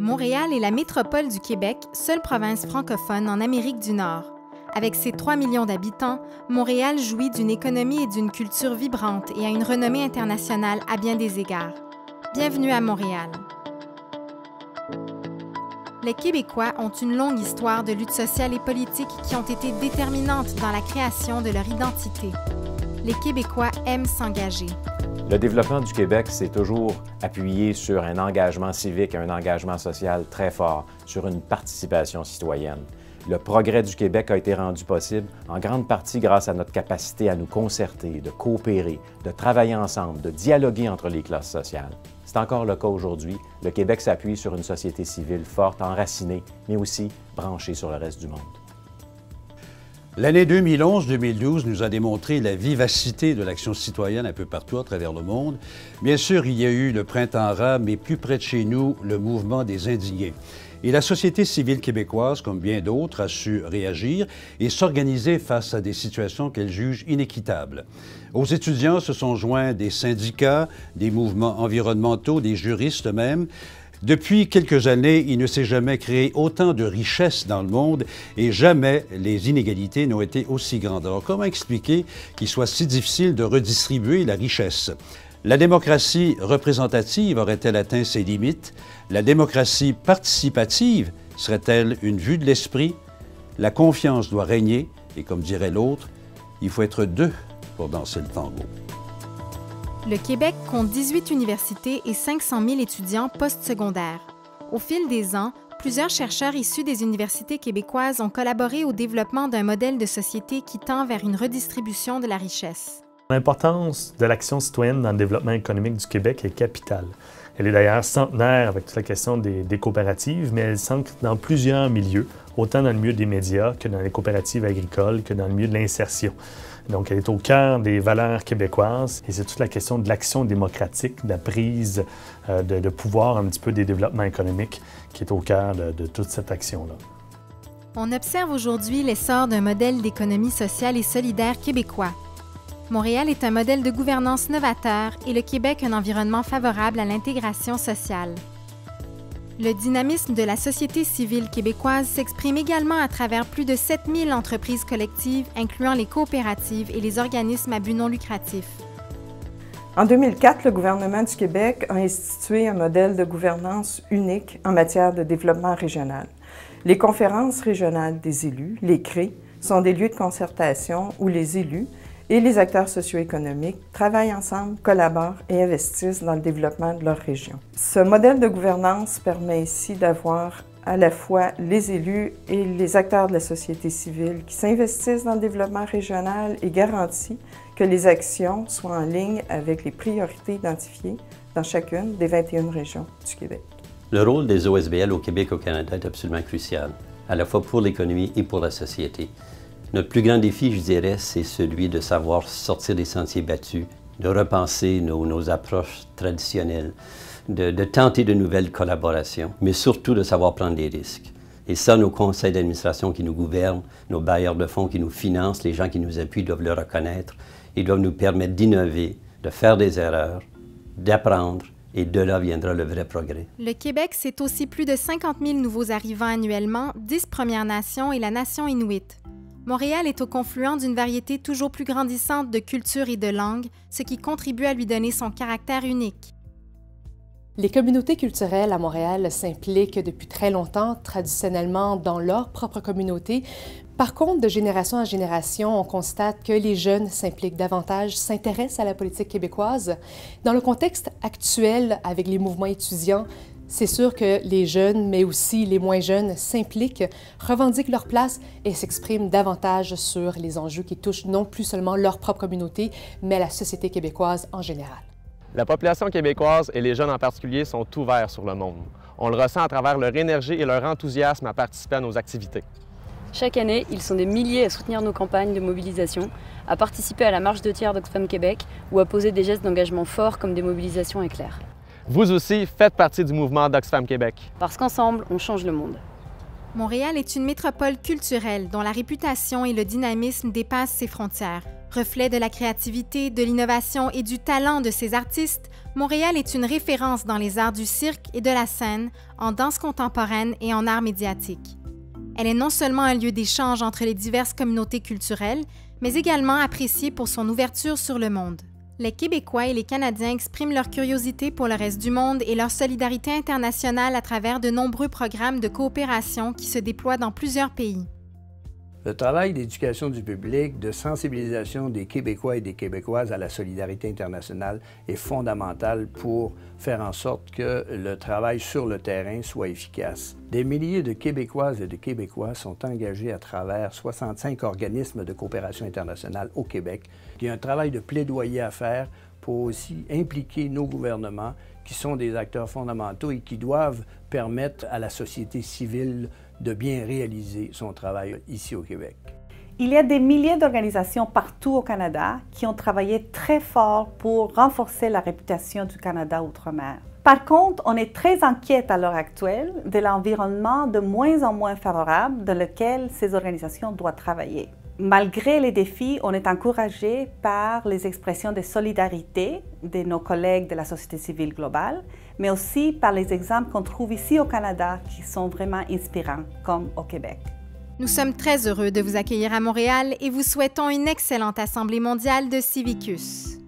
Montréal est la métropole du Québec, seule province francophone en Amérique du Nord. Avec ses 3 millions d'habitants, Montréal jouit d'une économie et d'une culture vibrantes et a une renommée internationale à bien des égards. Bienvenue à Montréal. Les Québécois ont une longue histoire de lutte sociale et politique qui ont été déterminantes dans la création de leur identité. Les Québécois aiment s'engager. Le développement du Québec s'est toujours appuyé sur un engagement civique, un engagement social très fort, sur une participation citoyenne. Le progrès du Québec a été rendu possible en grande partie grâce à notre capacité à nous concerter, de coopérer, de travailler ensemble, de dialoguer entre les classes sociales. C'est encore le cas aujourd'hui. Le Québec s'appuie sur une société civile forte, enracinée, mais aussi branchée sur le reste du monde. L'année 2011-2012 nous a démontré la vivacité de l'action citoyenne un peu partout à travers le monde. Bien sûr, il y a eu le printemps arabe, mais plus près de chez nous, le mouvement des indignés. Et la société civile québécoise, comme bien d'autres, a su réagir et s'organiser face à des situations qu'elle juge inéquitables. Aux étudiants se sont joints des syndicats, des mouvements environnementaux, des juristes même. Depuis quelques années, il ne s'est jamais créé autant de richesses dans le monde et jamais les inégalités n'ont été aussi grandes. Alors, comment expliquer qu'il soit si difficile de redistribuer la richesse? La démocratie représentative aurait-elle atteint ses limites? La démocratie participative serait-elle une vue de l'esprit? La confiance doit régner et, comme dirait l'autre, il faut être deux pour danser le tango. Le Québec compte 18 universités et 500 000 étudiants postsecondaires. Au fil des ans, plusieurs chercheurs issus des universités québécoises ont collaboré au développement d'un modèle de société qui tend vers une redistribution de la richesse. L'importance de l'action citoyenne dans le développement économique du Québec est capitale. Elle est d'ailleurs centenaire avec toute la question des coopératives, mais elle s'ancre dans plusieurs milieux, autant dans le milieu des médias que dans les coopératives agricoles, que dans le milieu de l'insertion. Donc, elle est au cœur des valeurs québécoises et c'est toute la question de l'action démocratique, de la prise de pouvoir un petit peu des développements économiques qui est au cœur de toute cette action-là. On observe aujourd'hui l'essor d'un modèle d'économie sociale et solidaire québécois. Montréal est un modèle de gouvernance novateur et le Québec un environnement favorable à l'intégration sociale. Le dynamisme de la société civile québécoise s'exprime également à travers plus de 7000 entreprises collectives, incluant les coopératives et les organismes à but non lucratif. En 2004, le gouvernement du Québec a institué un modèle de gouvernance unique en matière de développement régional. Les conférences régionales des élus, les CRE, sont des lieux de concertation où les élus et les acteurs socio-économiques travaillent ensemble, collaborent et investissent dans le développement de leur région. Ce modèle de gouvernance permet ici d'avoir à la fois les élus et les acteurs de la société civile qui s'investissent dans le développement régional et garantit que les actions soient en ligne avec les priorités identifiées dans chacune des 21 régions du Québec. Le rôle des OSBL au Québec et au Canada est absolument crucial, à la fois pour l'économie et pour la société. Notre plus grand défi, je dirais, c'est celui de savoir sortir des sentiers battus, de repenser nos approches traditionnelles, de tenter de nouvelles collaborations, mais surtout de savoir prendre des risques. Et ça, nos conseils d'administration qui nous gouvernent, nos bailleurs de fonds qui nous financent, les gens qui nous appuient doivent le reconnaître. Ils doivent nous permettre d'innover, de faire des erreurs, d'apprendre, et de là viendra le vrai progrès. Le Québec, c'est aussi plus de 50 000 nouveaux arrivants annuellement, 10 Premières Nations et la nation Inuit. Montréal est au confluent d'une variété toujours plus grandissante de cultures et de langues, ce qui contribue à lui donner son caractère unique. Les communautés culturelles à Montréal s'impliquent depuis très longtemps, traditionnellement dans leur propre communauté. Par contre, de génération en génération, on constate que les jeunes s'impliquent davantage, s'intéressent à la politique québécoise. Dans le contexte actuel, avec les mouvements étudiants, c'est sûr que les jeunes, mais aussi les moins jeunes, s'impliquent, revendiquent leur place et s'expriment davantage sur les enjeux qui touchent non plus seulement leur propre communauté, mais la société québécoise en général. La population québécoise et les jeunes en particulier sont ouverts sur le monde. On le ressent à travers leur énergie et leur enthousiasme à participer à nos activités. Chaque année, ils sont des milliers à soutenir nos campagnes de mobilisation, à participer à la marche de tiers d'Oxfam Québec ou à poser des gestes d'engagement forts comme des mobilisations éclairs. Vous aussi, faites partie du mouvement d'Oxfam Québec. Parce qu'ensemble, on change le monde. Montréal est une métropole culturelle dont la réputation et le dynamisme dépassent ses frontières. Reflet de la créativité, de l'innovation et du talent de ses artistes, Montréal est une référence dans les arts du cirque et de la scène, en danse contemporaine et en arts médiatiques. Elle est non seulement un lieu d'échange entre les diverses communautés culturelles, mais également appréciée pour son ouverture sur le monde. Les Québécois et les Canadiens expriment leur curiosité pour le reste du monde et leur solidarité internationale à travers de nombreux programmes de coopération qui se déploient dans plusieurs pays. Le travail d'éducation du public, de sensibilisation des Québécois et des Québécoises à la solidarité internationale est fondamental pour faire en sorte que le travail sur le terrain soit efficace. Des milliers de Québécoises et de Québécois sont engagés à travers 65 organismes de coopération internationale au Québec. Il y a un travail de plaidoyer à faire pour aussi impliquer nos gouvernements qui sont des acteurs fondamentaux et qui doivent permettre à la société civile de bien réaliser son travail ici au Québec. Il y a des milliers d'organisations partout au Canada qui ont travaillé très fort pour renforcer la réputation du Canada outre-mer. Par contre, on est très inquiète à l'heure actuelle de l'environnement de moins en moins favorable dans lequel ces organisations doivent travailler. Malgré les défis, on est encouragé par les expressions de solidarité de nos collègues de la société civile globale, mais aussi par les exemples qu'on trouve ici au Canada qui sont vraiment inspirants, comme au Québec. Nous sommes très heureux de vous accueillir à Montréal et vous souhaitons une excellente Assemblée mondiale de Civicus.